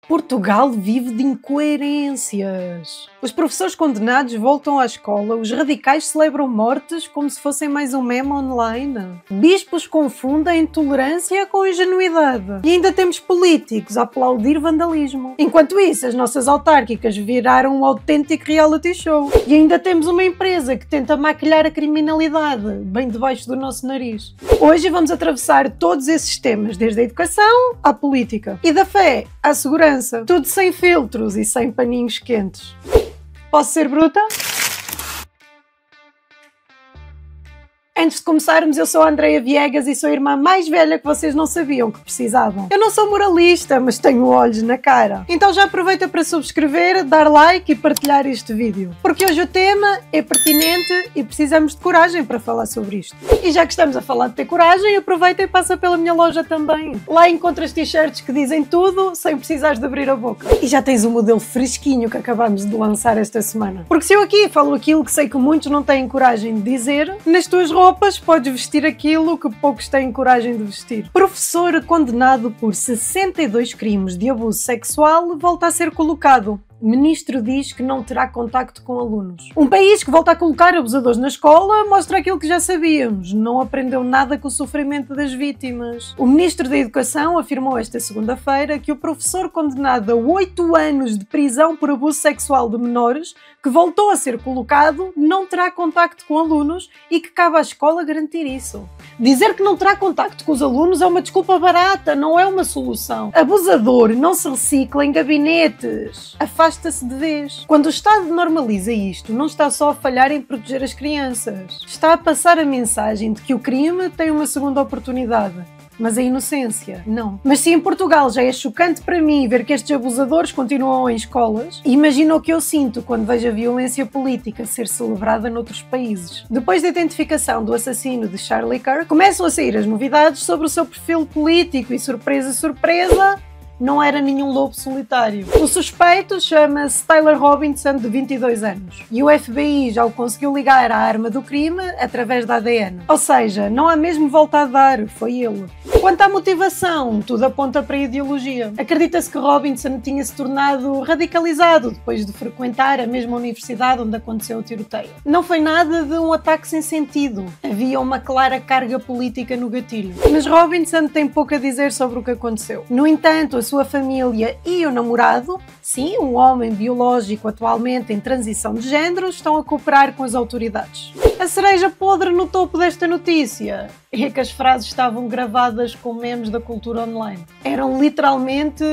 Portugal vive de incoerências. Os professores condenados voltam à escola, os radicais celebram mortes como se fossem mais um meme online. Bispos confundem intolerância com ingenuidade. E ainda temos políticos a aplaudir vandalismo. Enquanto isso, as nossas autárquicas viraram um autêntico reality show. E ainda temos uma empresa que tenta maquilhar a criminalidade bem debaixo do nosso nariz. Hoje vamos atravessar todos esses temas, desde a educação à política. E da fé à segurança. Tudo sem filtros e sem paninhos quentes. Posso ser bruta? Antes de começarmos, eu sou a Andreia Viegas e sou a irmã mais velha que vocês não sabiam que precisavam. Eu não sou moralista, mas tenho olhos na cara. Então já aproveita para subscrever, dar like e partilhar este vídeo. Porque hoje o tema é pertinente e precisamos de coragem para falar sobre isto. E já que estamos a falar de ter coragem, aproveita e passa pela minha loja também. Lá encontras t-shirts que dizem tudo sem precisares de abrir a boca. E já tens o modelo fresquinho que acabamos de lançar esta semana. Porque se eu aqui falo aquilo que sei que muitos não têm coragem de dizer, nas tuas roupas podes vestir aquilo que poucos têm coragem de vestir. Professor condenado por 62 crimes de abuso sexual volta a ser colocado. Ministro diz que não terá contacto com alunos. Um país que volta a colocar abusadores na escola mostra aquilo que já sabíamos. Não aprendeu nada com o sofrimento das vítimas. O Ministro da Educação afirmou esta segunda-feira que o professor condenado a 8 anos de prisão por abuso sexual de menores, que voltou a ser colocado, não terá contacto com alunos e que cabe à escola garantir isso. Dizer que não terá contacto com os alunos é uma desculpa barata, não é uma solução. Abusador não se recicla em gabinetes. Afasta-se de vez. Quando o Estado normaliza isto, não está só a falhar em proteger as crianças. Está a passar a mensagem de que o crime tem uma segunda oportunidade. Mas a inocência, não. Mas se em Portugal já é chocante para mim ver que estes abusadores continuam em escolas, imagina o que eu sinto quando vejo a violência política ser celebrada noutros países. Depois da identificação do assassino de Charlie Kirk, começam a sair as novidades sobre o seu perfil político e, surpresa, surpresa, não era nenhum lobo solitário. O suspeito chama-se Tyler Robinson, de 22 anos. E o FBI já o conseguiu ligar à arma do crime através da ADN. Ou seja, não há mesmo volta a dar, foi ele. Quanto à motivação, tudo aponta para a ideologia. Acredita-se que Robinson tinha se tornado radicalizado depois de frequentar a mesma universidade onde aconteceu o tiroteio. Não foi nada de um ataque sem sentido. Havia uma clara carga política no gatilho. Mas Robinson tem pouco a dizer sobre o que aconteceu. No entanto, a sua família e o namorado, sim, um homem biológico atualmente em transição de género, estão a cooperar com as autoridades. A cereja podre no topo desta notícia é que as frases estavam gravadas com memes da cultura online. Eram literalmente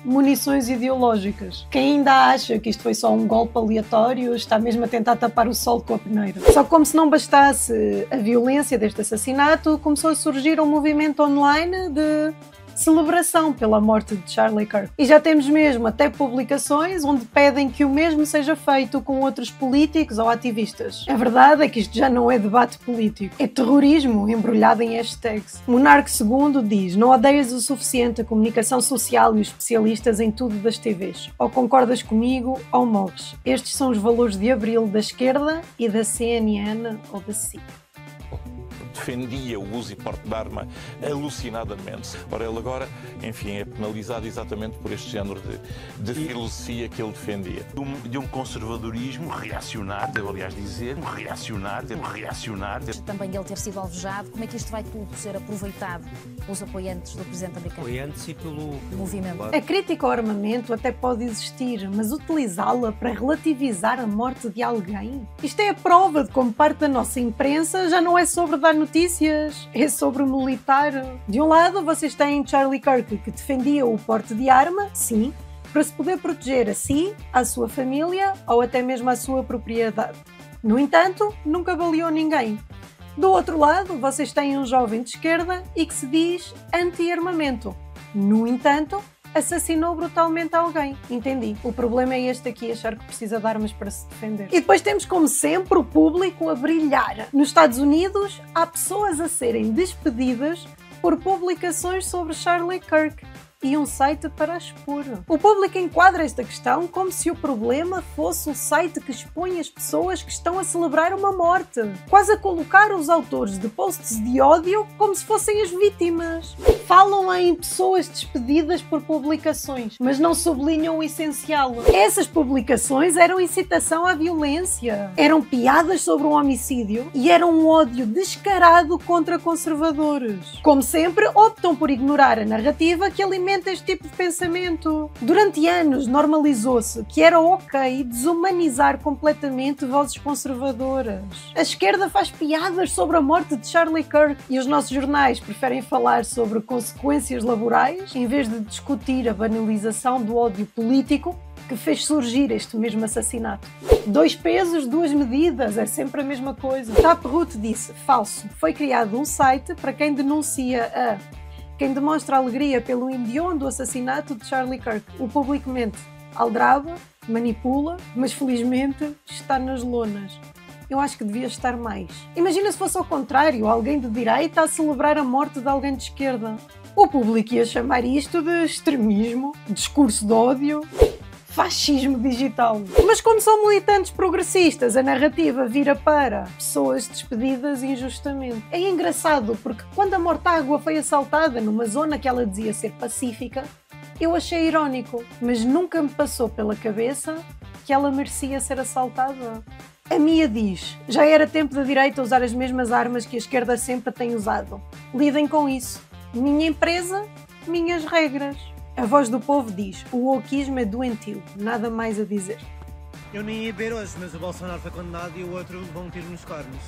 munições ideológicas. Quem ainda acha que isto foi só um golpe aleatório está mesmo a tentar tapar o sol com a peneira. Só que como se não bastasse a violência deste assassinato, começou a surgir um movimento online de celebração pela morte de Charlie Kirk. E já temos mesmo até publicações onde pedem que o mesmo seja feito com outros políticos ou ativistas. A verdade é que isto já não é debate político, é terrorismo embrulhado em hashtags. Monarque II diz: não odeias o suficiente a comunicação social e os especialistas em tudo das TVs. Ou concordas comigo ou morres. Estes são os valores de abril da esquerda e da CNN ou da SIC. Defendia o uso e porte de arma alucinadamente. Ora, ele agora, enfim, é penalizado exatamente por este género de filosofia que ele defendia. De um conservadorismo reacionário, devo aliás dizer, reacionário. Também ele ter sido alvejado, como é que isto vai tudo ser aproveitado pelos apoiantes do presidente americano? Apoiantes e pelo movimento. A crítica ao armamento até pode existir, mas utilizá-la para relativizar a morte de alguém? Isto é a prova de como parte da nossa imprensa já não é sobre dar notícias, é sobre o militar. De um lado, vocês têm Charlie Kirk, que defendia o porte de arma, sim, para se poder proteger a si, à sua família ou até mesmo à sua propriedade. No entanto, nunca baleou ninguém. Do outro lado, vocês têm um jovem de esquerda e que se diz anti-armamento. No entanto, assassinou brutalmente alguém. Entendi. O problema é este aqui, achar que precisa de armas para se defender. E depois temos, como sempre, o público a brilhar. Nos Estados Unidos, há pessoas a serem despedidas por publicações sobre Charlie Kirk. e um site para a expor. O público enquadra esta questão como se o problema fosse o site que expõe as pessoas que estão a celebrar uma morte, quase a colocar os autores de posts de ódio como se fossem as vítimas. Falam em pessoas despedidas por publicações, mas não sublinham o essencial. Essas publicações eram incitação à violência, eram piadas sobre um homicídio e eram um ódio descarado contra conservadores. Como sempre, optam por ignorar a narrativa que alimenta este tipo de pensamento. Durante anos normalizou-se que era ok desumanizar completamente vozes conservadoras. A esquerda faz piadas sobre a morte de Charlie Kirk e os nossos jornais preferem falar sobre consequências laborais em vez de discutir a banalização do ódio político que fez surgir este mesmo assassinato. 2 pesos, 2 medidas, é sempre a mesma coisa. Taproot disse, falso, foi criado um site para quem denuncia quem demonstra alegria pelo hediondo assassinato de Charlie Kirk. O público mente, aldraba, manipula, mas felizmente está nas lonas. Eu acho que devia estar mais. Imagina se fosse ao contrário, alguém de direita a celebrar a morte de alguém de esquerda. O público ia chamar isto de extremismo, discurso de ódio, fascismo digital. Mas como são militantes progressistas, a narrativa vira para pessoas despedidas injustamente. É engraçado porque quando a Mortágua foi assaltada numa zona que ela dizia ser pacífica, eu achei irónico, mas nunca me passou pela cabeça que ela merecia ser assaltada. A Mia diz, já era tempo da direita usar as mesmas armas que a esquerda sempre tem usado. Lidem com isso. Minha empresa, minhas regras. A Voz do Povo diz, o wokeismo é doentio, nada mais a dizer. Eu nem ia ver hoje, mas o Bolsonaro foi condenado e o outro levou um tiro nos cornos.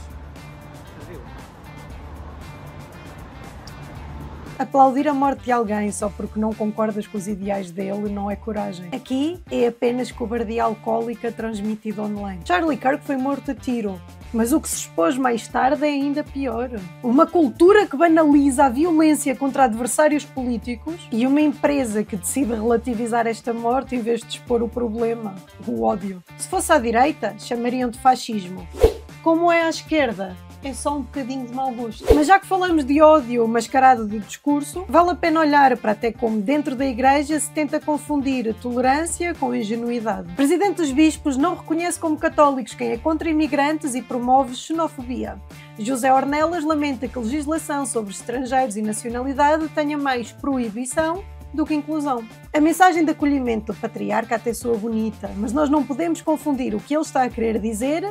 Aplaudir a morte de alguém só porque não concordas com os ideais dele não é coragem. Aqui é apenas cobardia alcoólica transmitida online. Charlie Kirk foi morto a tiro, mas o que se expôs mais tarde é ainda pior. Uma cultura que banaliza a violência contra adversários políticos e uma empresa que decide relativizar esta morte em vez de expor o problema, o ódio. Se fosse à direita, chamariam de fascismo. Como é à esquerda? É só um bocadinho de mau gosto. Mas já que falamos de ódio mascarado de discurso, vale a pena olhar para até como dentro da Igreja se tenta confundir a tolerância com a ingenuidade. O Presidente dos Bispos não reconhece como católicos quem é contra imigrantes e promove xenofobia. José Ornelas lamenta que a legislação sobre estrangeiros e nacionalidade tenha mais proibição do que inclusão. A mensagem de acolhimento do patriarca até soa bonita, mas nós não podemos confundir o que ele está a querer dizer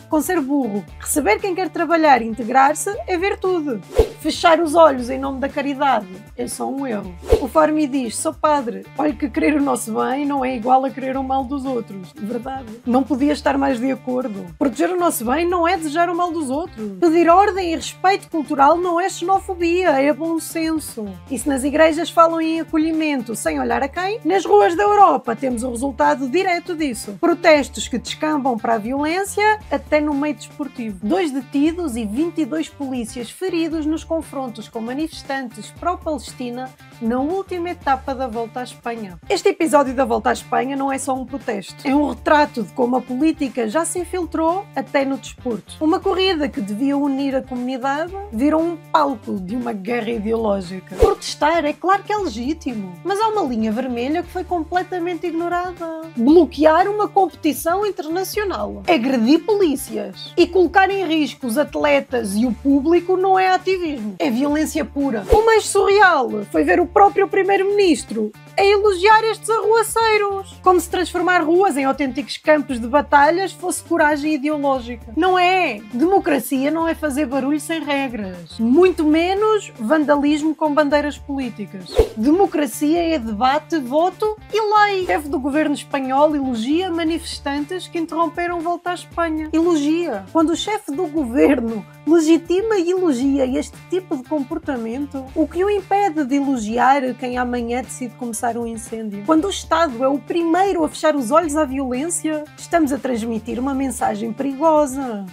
com ser burro. Receber quem quer trabalhar e integrar-se é virtude. Fechar os olhos em nome da caridade é só um erro. O Formi diz, sou padre, olha que querer o nosso bem não é igual a querer o mal dos outros. Verdade. Não podia estar mais de acordo. Proteger o nosso bem não é desejar o mal dos outros. Pedir ordem e respeito cultural não é xenofobia, é bom senso. E se nas igrejas falam em acolhimento sem olhar a quem, nas ruas da Europa temos o resultado direto disso. Protestos que descambam para a violência até no meio desportivo. 2 detidos e 22 polícias feridos nos confrontos com manifestantes pró-Palestina na última etapa da Volta à Espanha. Este episódio da Volta à Espanha não é só um protesto, é um retrato de como a política já se infiltrou até no desporto. Uma corrida que devia unir a comunidade virou um palco de uma guerra ideológica. Protestar é claro que é legítimo, mas há uma linha vermelha que foi completamente ignorada. Bloquear uma competição internacional, agredir polícias e colocar em risco os atletas e o público não é ativismo, é violência pura. O mais surreal foi ver o próprio primeiro-ministro a elogiar estes arruaceiros, como se transformar ruas em autênticos campos de batalhas fosse coragem ideológica. Não é! Democracia não é fazer barulho sem regras, muito menos vandalismo com bandeiras políticas. Democracia é debate, voto e lei. O chefe do governo espanhol elogia manifestantes que interromperam Volta à Espanha. Elogia. Quando o chefe do governo legitima e elogia este tipo de comportamento, o que o impede de elogiar quem amanhã decide começar um incêndio? Quando o Estado é o primeiro a fechar os olhos à violência, estamos a transmitir uma mensagem perigosa.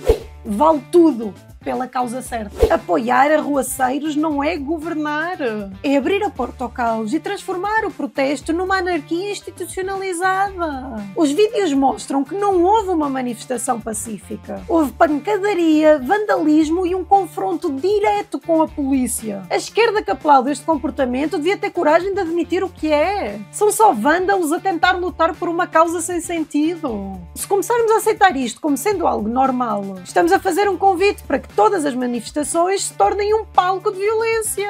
Vale tudo, pela causa certa. Apoiar arruaceiros não é governar. É abrir a porta ao caos e transformar o protesto numa anarquia institucionalizada. Os vídeos mostram que não houve uma manifestação pacífica. Houve pancadaria, vandalismo e um confronto direto com a polícia. A esquerda que aplaude este comportamento devia ter coragem de admitir o que é. São só vândalos a tentar lutar por uma causa sem sentido. Se começarmos a aceitar isto como sendo algo normal, estamos a fazer um convite para que todas as manifestações se tornem um palco de violência.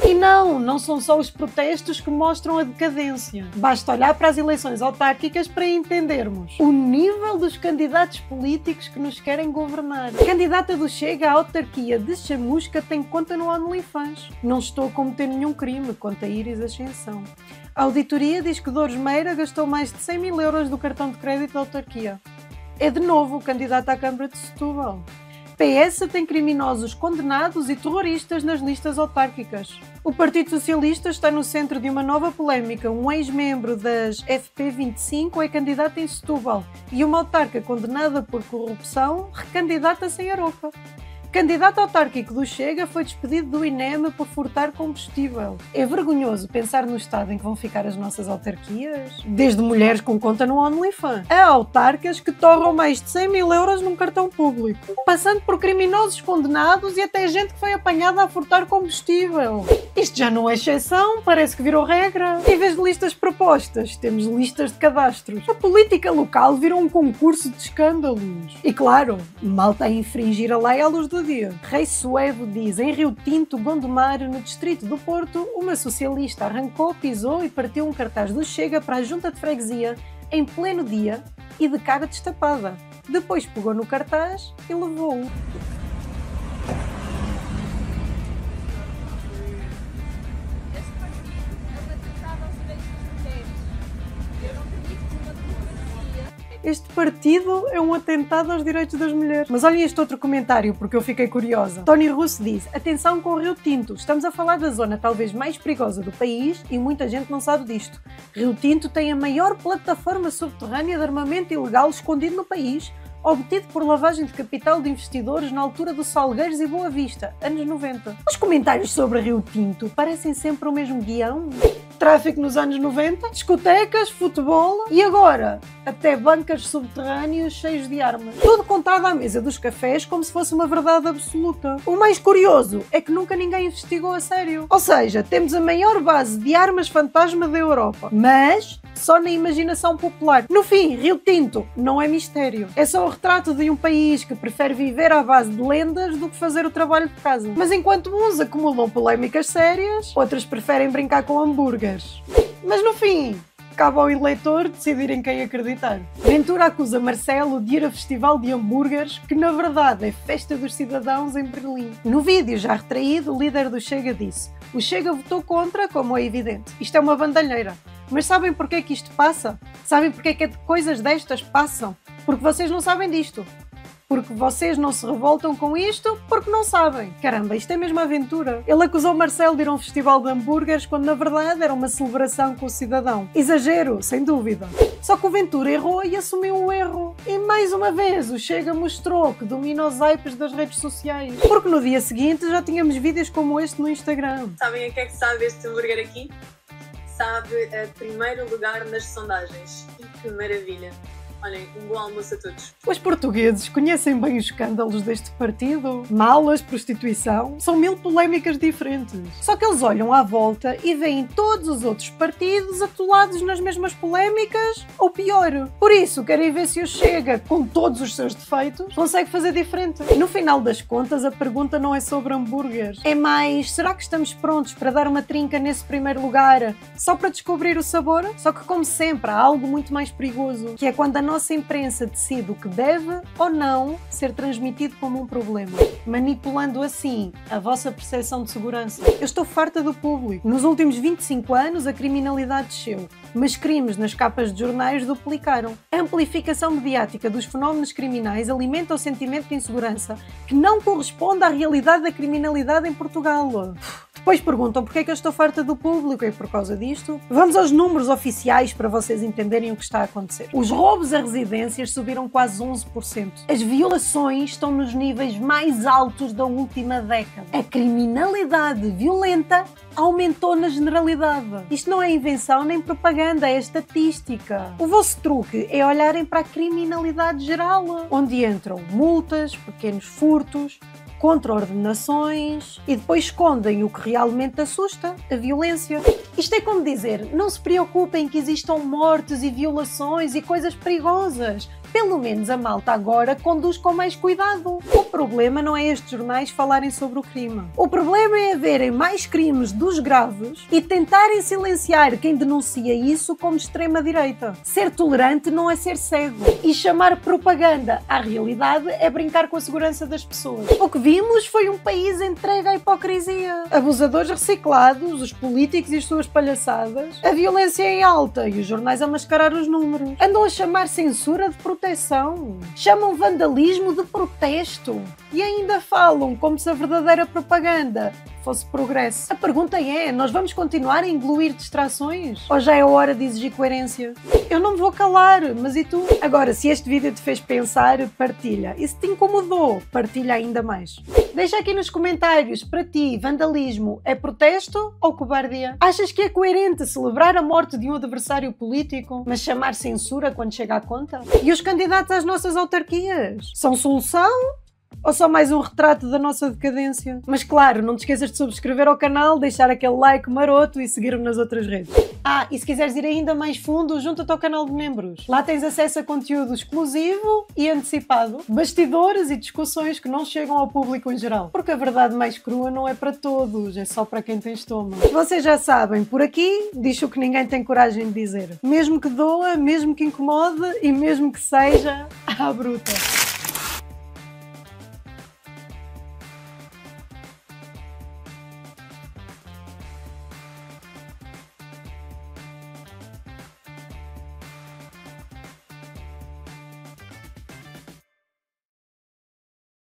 E não são só os protestos que mostram a decadência. Basta olhar para as eleições autárquicas para entendermos o nível dos candidatos políticos que nos querem governar. A candidata do Chega à autarquia de Chamusca tem conta no OnlyFans. Não estou a cometer nenhum crime, conta Iris Ascensão. A auditoria diz que Dores Meira gastou mais de 100 mil euros do cartão de crédito da autarquia. É de novo o candidato à Câmara de Setúbal. PS tem criminosos condenados e terroristas nas listas autárquicas. O Partido Socialista está no centro de uma nova polémica. Um ex-membro das FP25 é candidato em Setúbal e uma autarca condenada por corrupção recandidata-se em Aroca. Candidato autárquico do Chega foi despedido do INEM por furtar combustível. É vergonhoso pensar no estado em que vão ficar as nossas autarquias. Desde mulheres com conta no OnlyFans a autarcas que torram mais de 100 mil euros num cartão público, passando por criminosos condenados e até gente que foi apanhada a furtar combustível. Isto já não é exceção, parece que virou regra. Em vez de listas propostas, temos listas de cadastros. A política local virou um concurso de escândalos. E claro, malta a infringir a lei à luz do dia. Rei Suevo diz: em Rio Tinto, Gondomar, no distrito do Porto, uma socialista arrancou, pisou e partiu um cartaz do Chega para a junta de freguesia em pleno dia e de cara destapada. Depois pegou no cartaz e levou-o. Este partido é um atentado aos direitos das mulheres. Mas olhem este outro comentário, porque eu fiquei curiosa. Tony Russo diz: atenção com o Rio Tinto, estamos a falar da zona talvez mais perigosa do país e muita gente não sabe disto. Rio Tinto tem a maior plataforma subterrânea de armamento ilegal escondido no país, obtido por lavagem de capital de investidores na altura do Salgueiros e Boa Vista, anos 90. Os comentários sobre Rio Tinto parecem sempre o mesmo guião. Tráfico nos anos 90, discotecas, futebol e agora até bunkers subterrâneos cheios de armas. Tudo contado à mesa dos cafés como se fosse uma verdade absoluta. O mais curioso é que nunca ninguém investigou a sério. Ou seja, temos a maior base de armas fantasma da Europa, mas só na imaginação popular. No fim, Rio Tinto não é mistério. É só o retrato de um país que prefere viver à base de lendas do que fazer o trabalho de casa. Mas enquanto uns acumulam polémicas sérias, outros preferem brincar com hambúrgueres. Mas no fim, cabe ao eleitor decidir em quem acreditar. Ventura acusa Marcelo de ir a festival de hambúrgueres, que na verdade é festa dos cidadãos em Berlim. No vídeo já retraído, o líder do Chega disse: o Chega votou contra, como é evidente. Isto é uma bandalheira. Mas sabem porquê que isto passa? Sabem porquê que coisas destas passam? Porque vocês não sabem disto. Porque vocês não se revoltam com isto porque não sabem. Caramba, isto é mesmo aventura. Ele acusou Marcelo de ir a um festival de hambúrgueres quando na verdade era uma celebração com o cidadão. Exagero, sem dúvida. Só que o Ventura errou e assumiu o erro. E mais uma vez o Chega mostrou que domina os hypes das redes sociais. Porque no dia seguinte já tínhamos vídeos como este no Instagram. Sabem a que é que sabe este hambúrguer aqui? Sabe a primeiro lugar nas sondagens. E que maravilha! Olhem, um bom almoço a todos. Os portugueses conhecem bem os escândalos deste partido. Malas, prostituição, são 1000 polémicas diferentes. Só que eles olham à volta e veem todos os outros partidos atolados nas mesmas polémicas, ou pior. Por isso, querem ver se o Chega, com todos os seus defeitos, consegue fazer diferente. No final das contas, a pergunta não é sobre hambúrgueres. É mais, será que estamos prontos para dar uma trinca nesse primeiro lugar, só para descobrir o sabor? Só que, como sempre, há algo muito mais perigoso, que é quando a nossa imprensa decide o que deve ou não ser transmitido como um problema, manipulando assim a vossa percepção de segurança. Eu estou farta do público. Nos últimos 25 anos a criminalidade desceu, mas crimes nas capas de jornais duplicaram. A amplificação mediática dos fenómenos criminais alimenta o sentimento de insegurança que não corresponde à realidade da criminalidade em Portugal. Depois perguntam porque é que eu estou farta do público, e por causa disto, vamos aos números oficiais para vocês entenderem o que está a acontecer. Os roubos a residências subiram quase 11%. As violações estão nos níveis mais altos da última década. A criminalidade violenta aumentou na generalidade. Isto não é invenção nem propaganda, é estatística. O vosso truque é olharem para a criminalidade geral, onde entram multas, pequenos furtos, contraordenações e depois escondem o que realmente assusta, a violência. Isto é como dizer, não se preocupem que existam mortes e violações e coisas perigosas. Pelo menos a malta agora conduz com mais cuidado. O problema não é estes jornais falarem sobre o crime. O problema é haverem mais crimes dos graves e tentarem silenciar quem denuncia isso como extrema-direita. Ser tolerante não é ser cego. E chamar propaganda à realidade é brincar com a segurança das pessoas. O que vimos foi um país entregue à hipocrisia. Abusadores reciclados, os políticos e as suas palhaçadas, a violência em alta e os jornais a mascarar os números. Andam a chamar censura de proteção. Chamam vandalismo de protesto. E ainda falam como se a verdadeira propaganda fosse progresso. A pergunta é, nós vamos continuar a engluir distrações? Ou já é a hora de exigir coerência? Eu não me vou calar, mas e tu? Agora, se este vídeo te fez pensar, partilha. E se te incomodou, partilha ainda mais. Deixa aqui nos comentários, para ti, vandalismo é protesto ou cobardia? Achas que é coerente celebrar a morte de um adversário político, mas chamar censura quando chega à conta? E os candidatos às nossas autarquias? São solução? Ou só mais um retrato da nossa decadência? Mas claro, não te esqueças de subscrever ao canal, deixar aquele like maroto e seguir-me nas outras redes. Ah, e se quiseres ir ainda mais fundo, junta-te ao canal de membros. Lá tens acesso a conteúdo exclusivo e antecipado, bastidores e discussões que não chegam ao público em geral. Porque a verdade mais crua não é para todos, é só para quem tem estômago. Vocês já sabem, por aqui diz o que ninguém tem coragem de dizer. Mesmo que doa, mesmo que incomode e mesmo que seja à bruta.